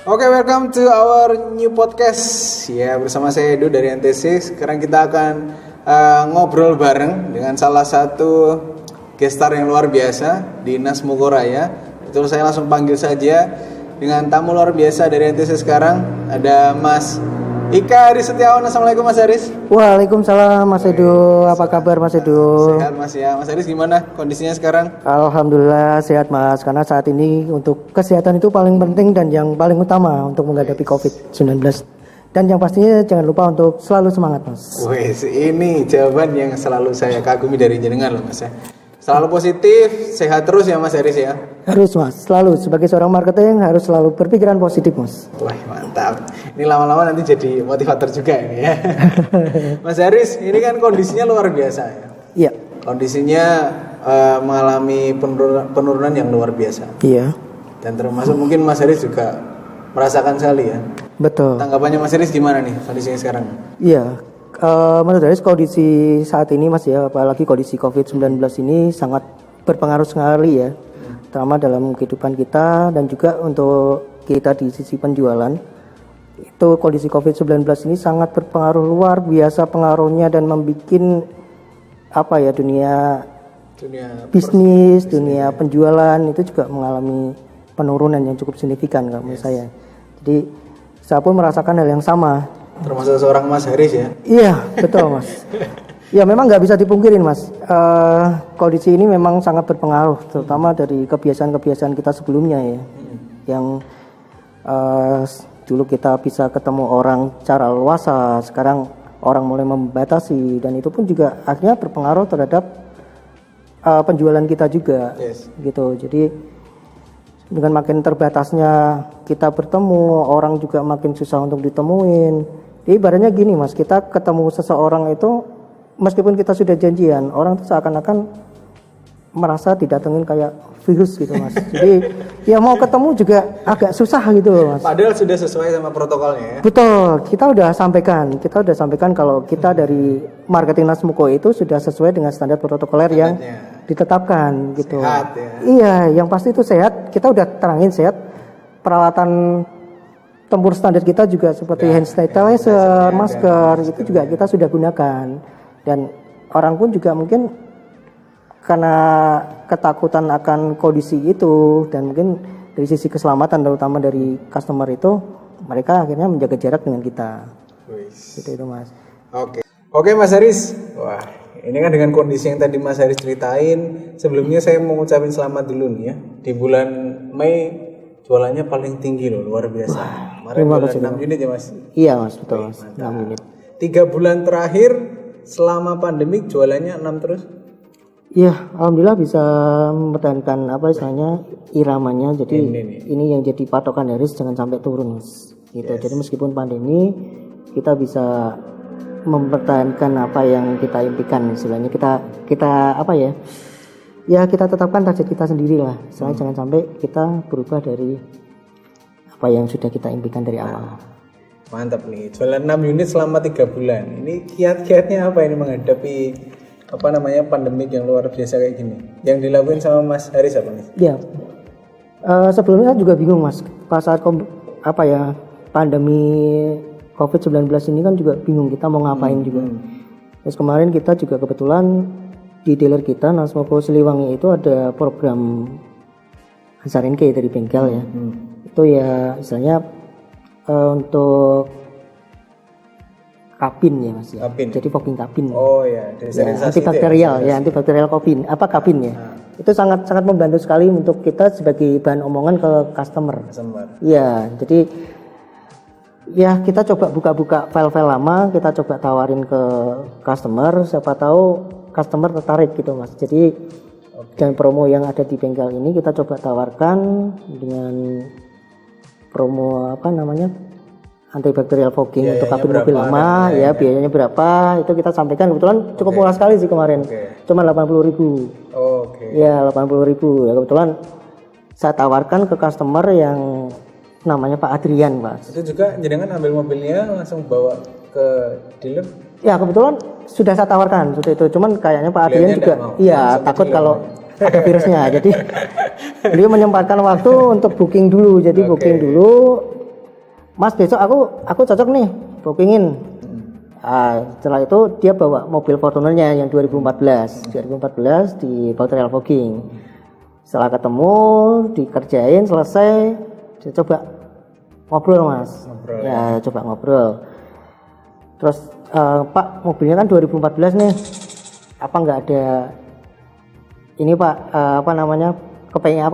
Oke, welcome to our new podcast. Ya, bersama saya Edo dari NTC. Sekarang kita akan ngobrol bareng dengan salah satu gestar yang luar biasa, Dinas Mugoraya. Betul, saya langsung panggil saja dengan tamu luar biasa dari NTC sekarang. Ada Mas Ika Aris Setiawan. Assalamualaikum Mas Aris. Waalaikumsalam Mas Edo. Apa kabar Mas Edo? Sehat Mas ya. Mas Aris gimana kondisinya sekarang? Alhamdulillah sehat Mas. Karena saat ini untuk kesehatan itu paling penting dan yang paling utama untuk menghadapi COVID-19. Dan yang pastinya jangan lupa untuk selalu semangat Mas. Wes, ini jawaban yang selalu saya kagumi dari jenengan loh Mas ya. Selalu positif, sehat terus ya Mas Aris ya. Harus Mas, selalu sebagai seorang marketing harus selalu berpikiran positif Mas. Wah mantap. Ini lama-lama nanti jadi motivator juga ini ya. Mas Aris, ini kan kondisinya luar biasa ya. Iya. Kondisinya mengalami penurunan yang luar biasa. Iya. Dan termasuk mungkin Mas Aris juga merasakan sekali ya. Betul. Tanggapannya Mas Aris gimana nih kondisinya sekarang? Iya. Menurut saya kondisi saat ini Mas ya, apalagi kondisi COVID-19 ini sangat berpengaruh sekali ya, terutama dalam kehidupan kita dan juga untuk kita di sisi penjualan. Itu kondisi COVID-19 ini sangat berpengaruh luar biasa pengaruhnya dan membuat dunia bisnis, dunia penjualan itu juga mengalami penurunan yang cukup signifikan menurut saya. Jadi saya pun merasakan hal yang sama. Termasuk seorang Mas Haris ya? Iya, betul Mas. Ya memang nggak bisa dipungkirin Mas. Kondisi ini memang sangat berpengaruh, terutama dari kebiasaan-kebiasaan kita sebelumnya ya. Yang dulu kita bisa ketemu orang secara luasa, sekarang orang mulai membatasi dan itu pun juga akhirnya berpengaruh terhadap penjualan kita juga. Yes. Gitu. Jadi dengan makin terbatasnya kita bertemu, orang juga makin susah untuk ditemuin. Jadi ibaratnya gini Mas, kita ketemu seseorang itu meskipun kita sudah janjian, orang itu seakan-akan merasa didatengin kayak virus gitu Mas. Jadi ya mau ketemu juga agak susah gitu loh Mas. Padahal sudah sesuai sama protokolnya ya. Betul, kita udah sampaikan kalau kita dari marketing Nasmuko itu sudah sesuai dengan standar protokoler yang ditetapkan gitu. Sehat ya. Iya, yang pasti itu sehat. Kita udah terangin sehat. Peralatan tempur standar kita juga seperti hand sanitizer, masker itu juga kita sudah gunakan. Dan orang pun juga mungkin karena ketakutan akan kondisi itu dan mungkin dari sisi keselamatan terutama dari customer itu mereka akhirnya menjaga jarak dengan kita. Gitu itu Mas. Oke Mas Haris. Wah, ini kan dengan kondisi yang tadi Mas Haris ceritain, sebelumnya saya mau ngucapin selamat dulu nih ya. Di bulan Mei jualannya paling tinggi loh, luar biasa. Kemarin jualan 6 unit ya Mas? Iya Mas, betul Mas, 6 unit. 3 bulan terakhir selama pandemik jualannya 6 terus? Iya, alhamdulillah bisa mempertahankan iramanya. Jadi ini yang jadi patokan Haris jangan sampai turun Mas. Gitu. Yes. Jadi meskipun pandemi kita bisa mempertahankan apa yang kita impikan istilahnya. Kita kita tetapkan target kita sendiri lah. Istilahnya jangan sampai kita berubah dari apa yang sudah kita impikan dari awal. Mantap nih, jualan 6 unit selama 3 bulan. Ini kiat-kiatnya apa ini menghadapi pandemik yang luar biasa kayak gini? Yang dilakuin sama Mas Haris apa nih? Iya. Sebelumnya juga bingung Mas. Pas saat pandemi COVID-19 ini kan juga bingung kita mau ngapain juga. Terus kemarin kita juga kebetulan di dealer kita Nasmoko Siliwangi itu ada program Hasarenke dari bengkel ya. Itu ya istilahnya untuk kabin ya Mas ya. Jadi fogging kabin. Oh ya, antibakterial ya, antibakterial kabin. Kabin ya. Itu sangat membantu sekali untuk kita sebagai bahan omongan ke customer. Iya, jadi ya kita coba buka-buka file-file lama, kita coba tawarin ke customer, siapa tahu customer tertarik gitu Mas. Jadi dan promo yang ada di bengkel ini kita coba tawarkan dengan promo antibakterial fogging untuk kabin mobil lama ya, biayanya berapa itu kita sampaikan. Kebetulan cukup murah sekali sih kemarin, cuma 80.000. Ya 80.000 ya, kebetulan saya tawarkan ke customer yang namanya Pak Adrian Mas. Itu juga jenengan ambil mobilnya langsung bawa ke dealer? Ya kebetulan sudah saya tawarkan seperti itu, cuman kayaknya Pak Adrian juga takut kalau ada virusnya. Jadi beliau menyempatkan waktu untuk booking dulu. Jadi booking dulu Mas besok aku cocok nih bookingin. Setelah itu dia bawa mobil Fortunernya yang 2014 di Bauteri Fogging. Setelah ketemu, dikerjain selesai, saya coba ngobrol Mas. Coba ngobrol. Terus Pak, mobilnya kan 2014 nih, apa nggak ada ini Pak,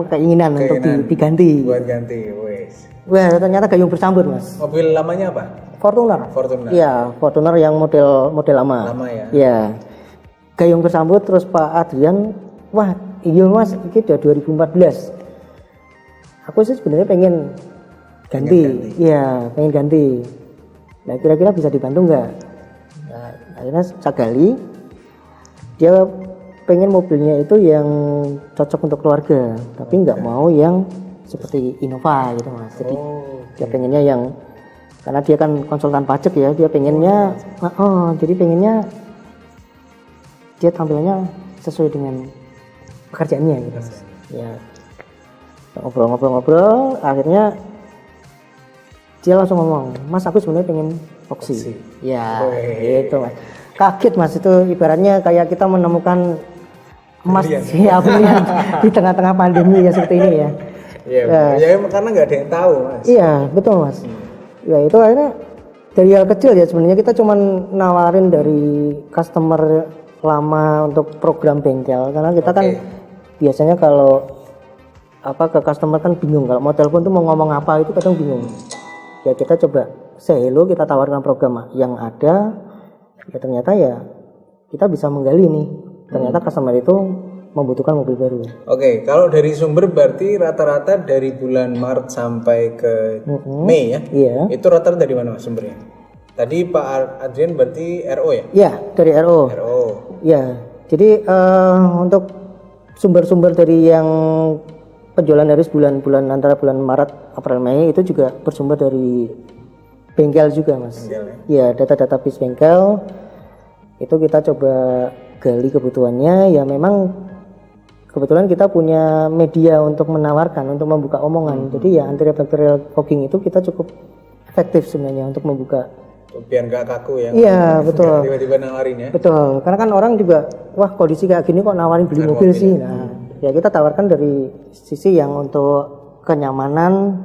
keinginan untuk diganti. Buat ganti, wes. Wah, ternyata gayung bersambut Mas. Mobil lamanya apa? Fortuner. Iya, Fortuner yang model lama. Lama ya. Iya. Gayung bersambut terus Pak Adrian, wah iya Mas, ini udah 2014. Aku sih sebenarnya pengen ganti. Iya, pengen ganti. Nah, kira-kira bisa dibantu nggak? Nah, akhirnya saya gali. Dia pengen mobilnya itu yang cocok untuk keluarga, tapi nggak mau yang seperti Innova gitu Mas. Jadi dia pengennya yang, karena dia kan konsultan pajak ya, dia pengennya jadi pengennya dia tampilannya sesuai dengan pekerjaannya gitu Mas. Ya, ngobrol, akhirnya dia langsung ngomong, Mas aku sebenarnya pengen Voxy. Ya, gitu Mas. Kaget Mas, itu ibaratnya kayak kita menemukan emas ya di tengah-tengah pandemi ya seperti ini ya. Iya, karena nggak ada yang tahu Mas. Iya, betul Mas. Ya itu akhirnya dari hal kecil ya, sebenarnya kita cuman nawarin dari customer lama untuk program bengkel, karena kita kan biasanya kalau ke customer kan bingung kalau mau telepon tuh mau ngomong apa, itu kadang bingung. Ya kita coba say hello, kita tawarkan program yang ada, ya ternyata ya kita bisa menggali nih, ternyata customer itu membutuhkan mobil baru. Oke, kalau dari sumber berarti rata-rata dari bulan Maret sampai ke Mei ya? Iya. Itu rata-rata dari mana sumbernya? Tadi Pak Adrian berarti RO ya? Iya, dari RO. Iya, jadi untuk sumber-sumber dari yang penjualan dari bulan-bulan antara bulan Maret, April, Mei itu juga bersumber dari bengkel juga Mas. Iya, data-data bis bengkel itu kita coba gali kebutuhannya. Ya memang kebetulan kita punya media untuk menawarkan, untuk membuka omongan. Jadi ya antibacterial fogging itu kita cukup efektif sebenarnya untuk membuka. Biar nggak kaku ya. Iya betul. Tiba-tiba nawarin ya. Betul. Karena kan orang juga, wah kondisi kayak gini kok nawarin beli mobil sih. Nah, ya kita tawarkan dari sisi yang untuk kenyamanan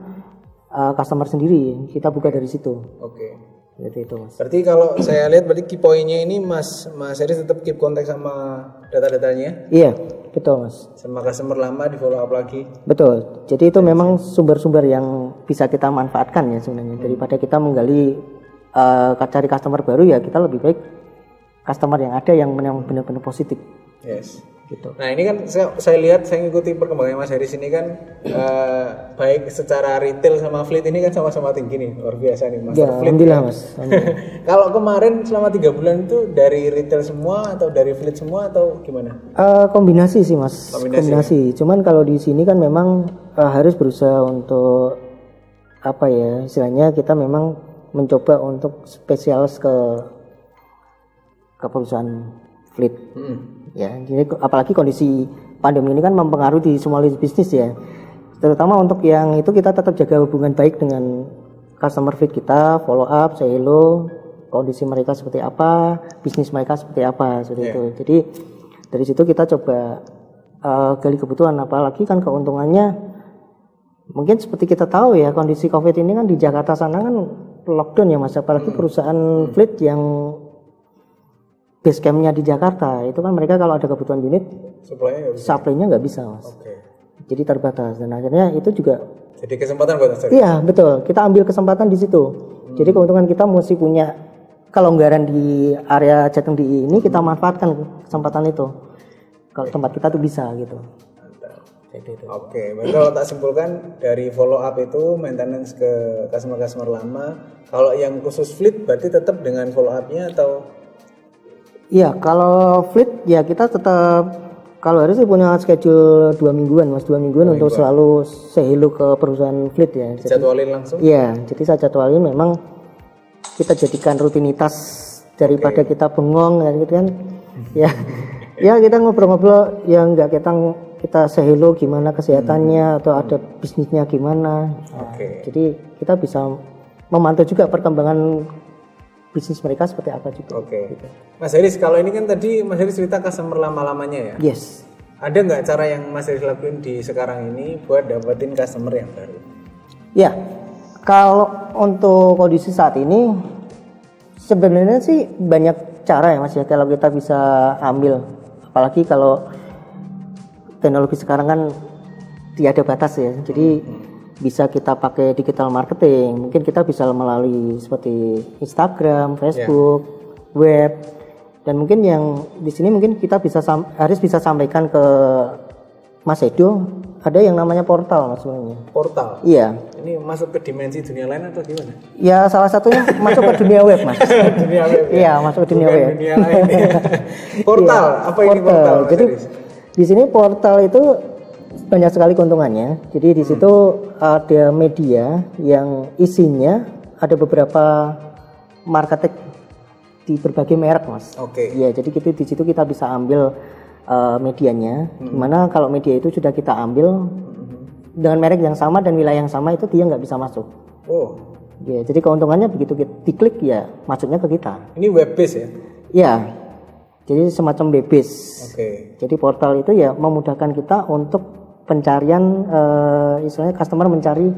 customer sendiri. Kita buka dari situ. Oke. Jadi itu Mas. Berarti kalau saya lihat berarti key point-nya ini Mas Heri tetap keep kontak sama data-datanya. Iya, betul Mas. Sama customer lama di follow up lagi. Betul. Jadi itu memang sumber-sumber yang bisa kita manfaatkan ya sebenarnya. Daripada kita menggali cari customer baru, ya kita lebih baik customer yang ada yang benar-benar positif. Yes. Gitu. Nah ini kan saya lihat, saya ngikuti perkembangan Mas Heri sini kan baik secara retail sama fleet ini kan sama-sama tinggi nih, luar biasa nih Mas. Ya, alhamdulillah Mas. Kalau kemarin selama 3 bulan itu dari retail semua atau dari fleet semua atau gimana? Kombinasi sih Mas. Kombinasi. Cuman kalau di sini kan memang harus berusaha untuk apa ya, istilahnya kita memang mencoba untuk spesialis ke perusahaan fleet. Ya, jadi apalagi kondisi pandemi ini kan mempengaruhi di semua bisnis ya. Terutama untuk yang itu kita tetap jaga hubungan baik dengan customer fleet kita, follow up, say hello, kondisi mereka seperti apa, bisnis mereka seperti apa, seperti itu. Jadi dari situ kita coba gali kebutuhan, apalagi kan keuntungannya mungkin seperti kita tahu ya, kondisi Covid ini kan di Jakarta sana kan lockdown ya Mas, apalagi perusahaan fleet yang base camp-nya di Jakarta itu kan mereka kalau ada kebutuhan unit supply-nya nggak bisa Mas. Jadi terbatas, dan akhirnya itu juga jadi kesempatan buat Mas. Iya betul, kita ambil kesempatan di situ. Jadi keuntungan kita mesti punya kelonggaran di area Jateng DI ini, kita manfaatkan kesempatan itu. Kalau tempat kita tuh bisa gitu. Oke, berarti kalau tak simpulkan dari follow up itu maintenance ke customer lama. Kalau yang khusus fleet berarti tetap dengan follow up-nya atau? Iya, kalau fleet ya kita tetap, kalau harus punya schedule 2 mingguan Mas, 2 mingguan untuk selalu say hello ke perusahaan fleet ya. Jadwalin langsung? Iya, jadi saya jadwalin, memang kita jadikan rutinitas daripada kita bengong kan gitu kan. Ya kita ngobrol-ngobrol yang enggak kita say hello gimana kesehatannya atau ada bisnisnya gimana. Jadi kita bisa memantau juga perkembangan bisnis mereka seperti apa juga. Oke. Gitu. Mas Haris, kalau ini kan tadi Mas Haris cerita customer lama-lamanya ya. Yes. Ada nggak cara yang Mas Haris lakuin di sekarang ini buat dapetin customer yang baru? Ya, kalau untuk kondisi saat ini sebenarnya sih banyak cara ya Mas ya kalau kita bisa ambil. Apalagi kalau teknologi sekarang kan tiada batas ya. Jadi bisa kita pakai digital marketing. Mungkin kita bisa melalui seperti Instagram, Facebook, web. Dan mungkin yang di sini mungkin kita harus bisa sampaikan ke Mas Edo, ada yang namanya portal Mas sebenarnya. Portal? Iya. Ini masuk ke dimensi dunia lain atau gimana? Ya salah satunya masuk ke dunia web Mas. Dunia web. Ya? Iya masuk ke dunia Bukan web. Dunia lain. Portal, apa ini portal? Jadi di sini portal itu banyak sekali keuntungannya. Jadi di situ ada media yang isinya ada beberapa marketing di berbagai merek Mas. Oke. Ya jadi di situ kita bisa ambil medianya. Dimana kalau media itu sudah kita ambil dengan merek yang sama dan wilayah yang sama itu dia nggak bisa masuk. Oh. Ya jadi keuntungannya begitu kita diklik ya masuknya ke kita. Ini web base ya? Iya. Jadi semacam web-base. Oke. Jadi portal itu ya memudahkan kita untuk pencarian istilahnya customer mencari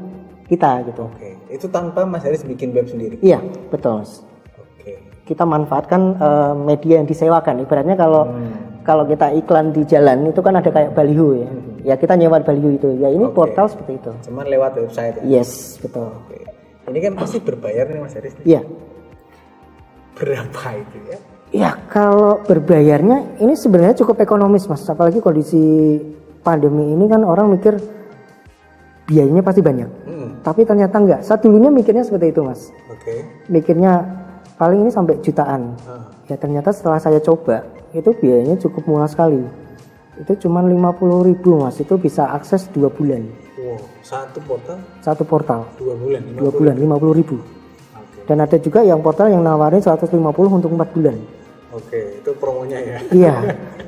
kita gitu. Oke. Itu tanpa Mas Haris bikin web sendiri? Iya, betul Mas. Oke. Kita manfaatkan media yang disewakan. Ibaratnya kalau kita iklan di jalan itu kan ada kayak baliho ya. Ya kita nyewa baliho itu. Ya ini portal seperti itu. Cuman lewat website ya? Yes, betul. Oke. Ini kan pasti berbayar nih Mas Haris. Iya. Berapa itu ya? Ya kalau berbayarnya ini sebenarnya cukup ekonomis Mas. Apalagi kondisi pandemi ini kan orang mikir biayanya pasti banyak. Tapi ternyata enggak. Saya dulunya mikirnya seperti itu Mas. Oke. Mikirnya paling ini sampai jutaan. Ya ternyata setelah saya coba itu biayanya cukup murah sekali. Itu cuma 50.000 Mas. Itu bisa akses 2 bulan. Wow, Satu portal 2 bulan. 2 bulan 50.000. Dan ada juga yang portal yang nawarin 150 untuk 4 bulan. Oke, itu promonya ya. Iya.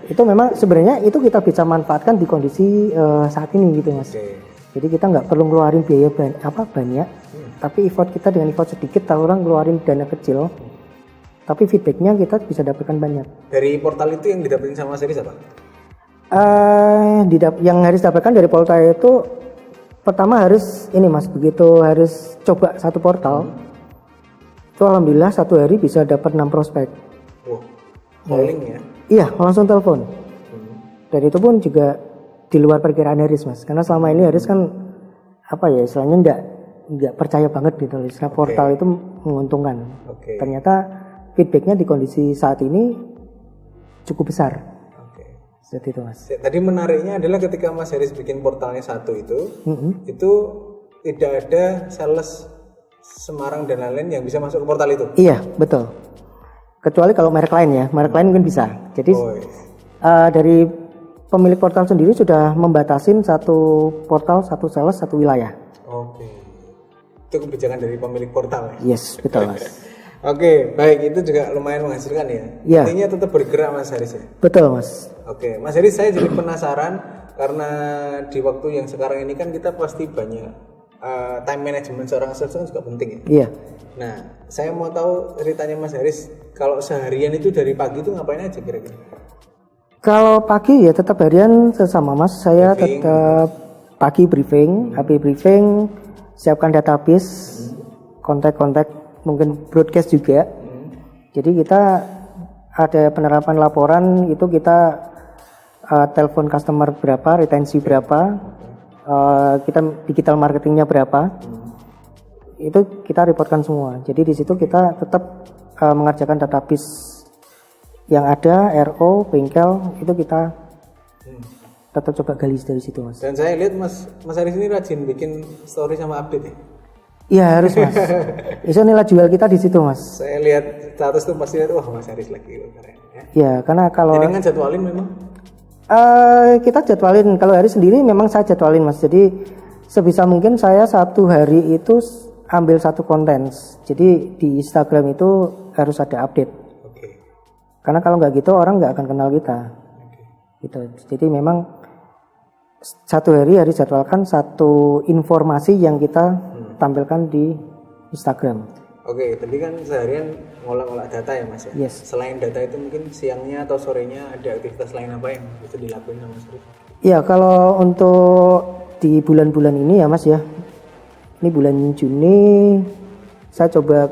Itu memang sebenarnya itu kita bisa manfaatkan di kondisi saat ini gitu Mas. Oke. Jadi kita nggak perlu ngeluarin biaya banyak, tapi effort kita dengan effort sedikit, orang ngeluarin dana kecil, tapi feedbacknya kita bisa dapatkan banyak. Dari portal itu yang didapetin sama Mas Haris apa? Yang harus dapatkan dari portal itu pertama harus ini Mas, begitu harus coba satu portal, itu alhamdulillah satu hari bisa dapat 6 prospek. Wow, calling ya? Iya, langsung telepon. Dan itu pun juga di luar perkiraan Haris Mas, karena selama ini Haris kan apa ya istilahnya nggak percaya banget gitu, istilah portal itu menguntungkan. Ternyata feedbacknya di kondisi saat ini cukup besar. Seperti itu Mas. Tadi menariknya adalah ketika Mas Haris bikin portalnya satu itu tidak ada sales Semarang dan lain-lain yang bisa masuk ke portal itu. Iya betul. Kecuali kalau merek lain ya, merek lain mungkin bisa. Jadi dari pemilik portal sendiri sudah membatasin satu portal, satu sales, satu wilayah. Oke. Itu kebijakan dari pemilik portal ya? Yes, betul Mas. Oke, baik, itu juga lumayan menghasilkan ya? Iya. Intinya tetap bergerak Mas Haris ya? Betul Mas. Oke, Mas Haris saya jadi penasaran karena di waktu yang sekarang ini kan kita pasti banyak time management seorang sales kan juga penting ya? Iya. Nah, saya mau tahu ceritanya Mas Haris, kalau seharian itu dari pagi itu ngapain aja kira-kira? Kalau pagi ya tetap harian sama Mas, saya tetap pagi briefing, habis briefing, siapkan database, kontak-kontak, mungkin broadcast juga. Jadi kita ada penerapan laporan itu kita telepon customer berapa, retensi berapa, kita digital marketingnya berapa, itu kita reportkan semua. Jadi di situ kita tetap mengerjakan database yang ada, RO, bengkel, itu kita tetap coba gali dari situ Mas. Dan saya lihat Mas Haris ini rajin bikin story sama update ya? Iya harus Mas. Itu nilai jual kita di situ Mas. Saya lihat status tuh pasti lihat, wah Mas Haris lagi keren ya. Iya karena kalau jadi kan jadwalin memang? Kita jadwalin, kalau hari sendiri memang saya jadwalin Mas. Jadi sebisa mungkin saya satu hari itu ambil satu konten. Jadi di Instagram itu harus ada update. Karena kalau nggak gitu orang nggak akan kenal kita. Gitu. Jadi memang satu hari harus jadwalkan satu informasi yang kita tampilkan di Instagram. Oke, tadi kan seharian ngolah-ngolah data ya Mas ya? Yes. Selain data itu mungkin siangnya atau sorenya ada aktivitas lain apa yang bisa dilakuin sama Mas Arif? Ya kalau untuk di bulan-bulan ini ya Mas ya, ini bulan Juni saya coba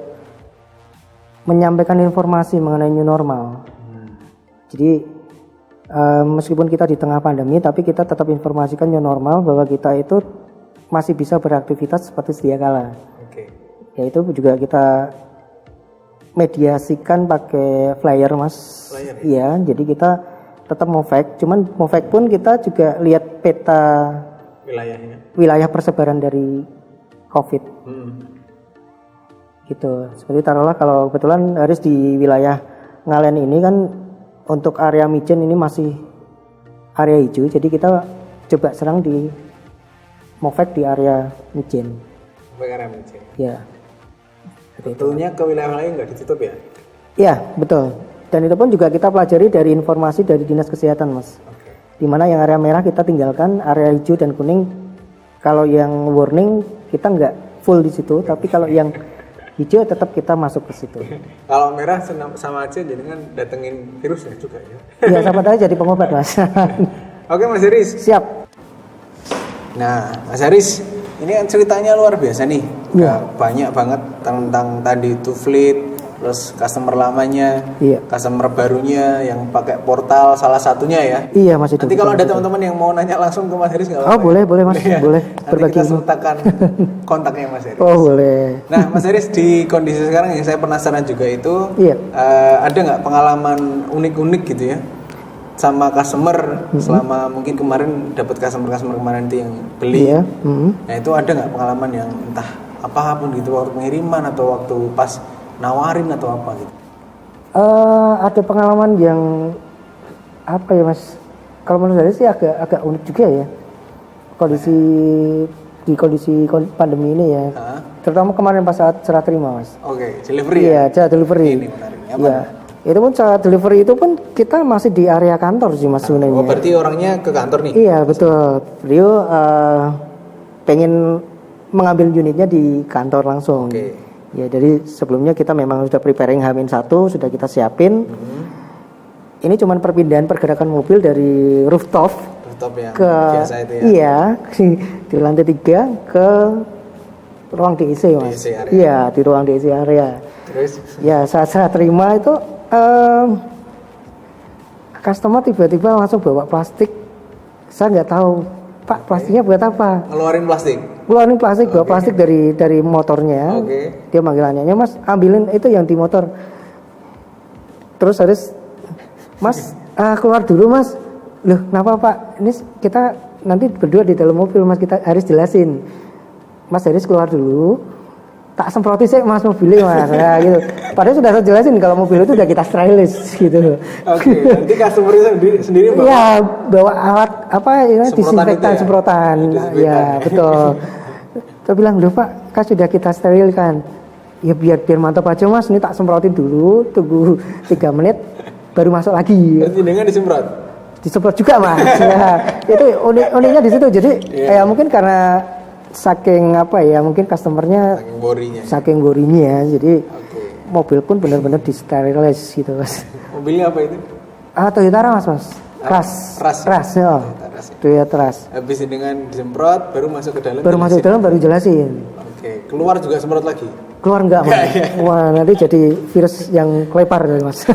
menyampaikan informasi mengenai new normal. Jadi meskipun kita di tengah pandemi, tapi kita tetap informasikan new normal bahwa kita itu masih bisa beraktivitas seperti sedia kala. Oke. Yaitu juga kita mediasikan pakai flyer Mas. Flyer, ya? Iya, jadi kita tetap Movec, cuman Movec pun kita juga lihat peta Wilayahnya. wilayah persebaran dari COVID. Gitu. Seperti taruhlah kalau kebetulan Haris di wilayah Ngalen ini kan untuk area Mijen ini masih area hijau, jadi kita coba serang di Movec di area Mijen. Ya. Betulnya ke wilayah lain nggak ditutup ya? Iya, betul. Dan itu pun juga kita pelajari dari informasi dari Dinas Kesehatan, Mas. Di mana yang area merah kita tinggalkan, area hijau dan kuning kalau yang warning kita nggak full di situ, tapi kalau yang hijau tetap kita masuk ke situ. Kalau merah sama aja jadi kan datengin virusnya juga ya? Iya, sama aja jadi pengobat, Mas. Oke Mas Haris. Siap. Nah Mas Haris, ini kan ceritanya luar biasa nih. Iya. Banyak banget tentang tadi itu fleet, terus customer lamanya, Iya. customer barunya yang pakai portal salah satunya ya. Iya, Mas. Nanti kalau ada teman-teman yang mau nanya langsung ke Mas Haris nggak apa-apa? Oh, boleh, boleh Mas, Ya. boleh. Nanti kita sertakan kontaknya Mas Haris. Oh, boleh. Nah Mas Haris, di kondisi sekarang yang saya penasaran juga itu, Iya. ada nggak pengalaman unik-unik gitu ya sama customer selama mungkin kemarin dapat customer kemarin itu yang beli. Iya. Nah itu ada nggak pengalaman yang entah apapun gitu waktu pengiriman atau waktu pas nawarin atau apa gitu? Ada pengalaman yang apa ya Mas? Kalau menurut saya sih agak unik juga ya. Kondisi pandemi ini ya. Terutama kemarin pas saat serah terima Mas. Oke, delivery. Iya, serah delivery. Ini menarik. Iya. Itu pun serah delivery itu pun kita masih di area kantor sih Mas sebenarnya. Oh berarti orangnya ke kantor nih? Iya betul. Beliau pengen mengambil unitnya di kantor langsung. Oke. Ya jadi sebelumnya kita memang sudah preparing H-1 sudah kita siapin. Ini cuman perpindahan pergerakan mobil dari rooftop Yang ke biasa itu ya? Iya di lantai 3 ke ruang DIC Mas. DIC area. Iya di ruang DIC area. Terus? Ya saat saya terima itu customer tiba-tiba langsung bawa plastik. Saya nggak tahu Pak plastiknya buat apa. Ngeluarin plastik? Keluarin plastik, bawa plastik dari motornya. Dia manggilannya, Mas ambilin itu yang di motor. Terus Haris, Mas keluar dulu Mas. Loh kenapa Pak? Ini kita nanti berdua di dalam mobil Mas, kita harus jelasin. Mas Haris keluar dulu. Tak semproti sih Mas mobilnya Mas. Ya, gitu. Padahal sudah saya jelasin kalau mobil itu udah kita stylish gitu. Oke, nanti customer sendiri bawa? Iya, bawa alat apa ya disinfektan, ya? semprotan. Ya, betul. Saya bilang, "Loh Pak, kan sudah kita sterilkan." Ya biar mantap aja Mas, ini tak semprotin dulu, tunggu 3 menit baru masuk lagi. Terus dengan disemprot? Disemprot juga Mas. Ya, itu uniknya di situ. Jadi ya mungkin karena saking apa ya, mungkin customernya saking gorinya, jadi mobil pun benar-benar disterilis gitu Mas. Mobilnya apa itu? Toyota Mas. Ras ya. Toyota Ras. Habis dengan disemprot baru masuk ke dalam. Baru jelasin. Oke, keluar juga semprot lagi. Keluar enggak Mas? Wah nanti jadi virus yang kelepar dari Mas.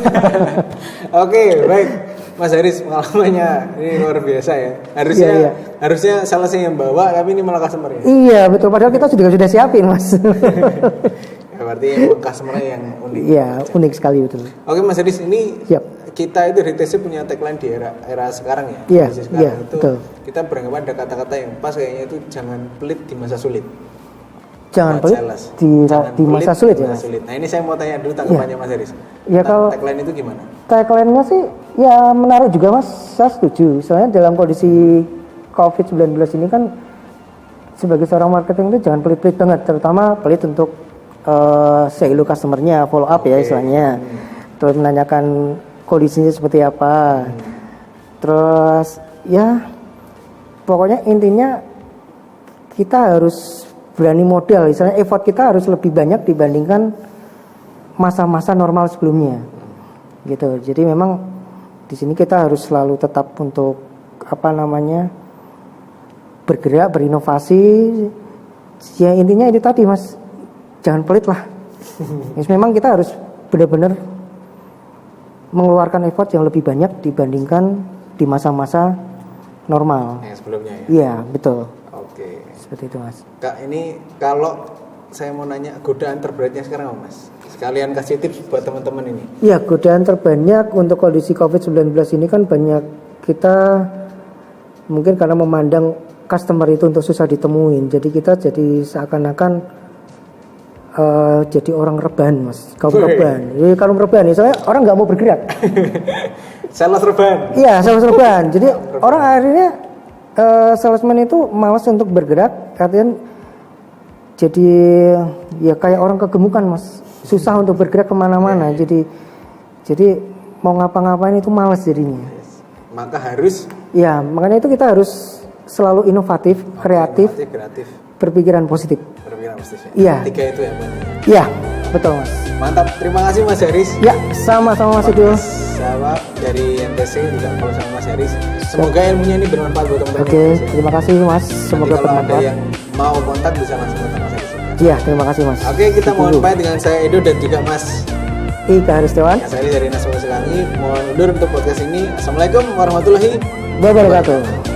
Oke, baik. Mas Haris, pengalamannya ini luar biasa ya. Harusnya selesai yang bawa, tapi ini malah customer ya. Iya betul, padahal kita sudah siapin Mas. Ya, berarti emang customer yang unik. Iya, unik sekali betul. Oke Mas Haris, ini kita itu RTC punya tagline di era sekarang ya. Iya, itu betul. Kita beranggapan ada kata-kata yang pas kayaknya itu jangan pelit di masa sulit. Jangan pelit di masa sulit ya. Nah ini saya mau tanya dulu tanggapannya Mas Haris. Ya kalau tagline itu gimana? Tagline-nya sih ya menarik juga Mas, saya setuju. Soalnya dalam kondisi COVID-19 ini kan sebagai seorang marketing itu jangan pelit-pelit banget, terutama pelit untuk selalu customernya, follow up ya istilahnya. Terus menanyakan kondisinya seperti apa. Terus ya pokoknya intinya kita harus berani modal, misalnya effort kita harus lebih banyak dibandingkan masa-masa normal sebelumnya, gitu. Jadi memang di sini kita harus selalu tetap untuk bergerak, berinovasi. Ya intinya itu tadi Mas, jangan pelit lah. Memang kita harus benar-benar mengeluarkan effort yang lebih banyak dibandingkan di masa-masa normal. Yang sebelumnya ya. Iya betul. Oke. Seperti itu Mas. Kak, ini kalau saya mau nanya godaan terberatnya sekarang apa Mas? Sekalian kasih tips buat teman-teman ini. Ya, godaan terbanyak untuk kondisi COVID-19 ini kan banyak kita mungkin karena memandang customer itu untuk susah ditemuin. Jadi kita jadi seakan-akan jadi orang rebahan Mas. Kaum rebahan. Jadi kaum rebahan, soalnya orang nggak mau bergerak. Sales rebahan. Iya, sales rebahan. Jadi orang akhirnya salesman itu malas untuk bergerak, artinya jadi ya kayak orang kegemukan Mas, susah untuk bergerak kemana-mana. Jadi mau ngapa-ngapain itu malas jadinya. Maka harus. Ya makanya itu kita harus selalu inovatif, kreatif, berpikiran positif. Berpikiran positif. Iya. Tiga itu ya Bang. Iya betul Mas. Mantap, terima kasih Mas Haris. Ya sama-sama Mas Idul. Sahabat dari NTC juga kalau sama Mas Haris. Semoga ilmunya ini bermanfaat buat teman-teman. Oke, terima kasih Mas. Semoga kalau ada bermanfaat. yang mau kontak bisa langsung kontak Mas Haris. Iya, terima kasih Mas. Oke, kita mohon pamit dengan saya Edo dan juga Mas Ika Haristiawan. Saya dari Nasma Selangi. Mohon undur untuk podcast ini. Assalamualaikum warahmatullahi wabarakatuh.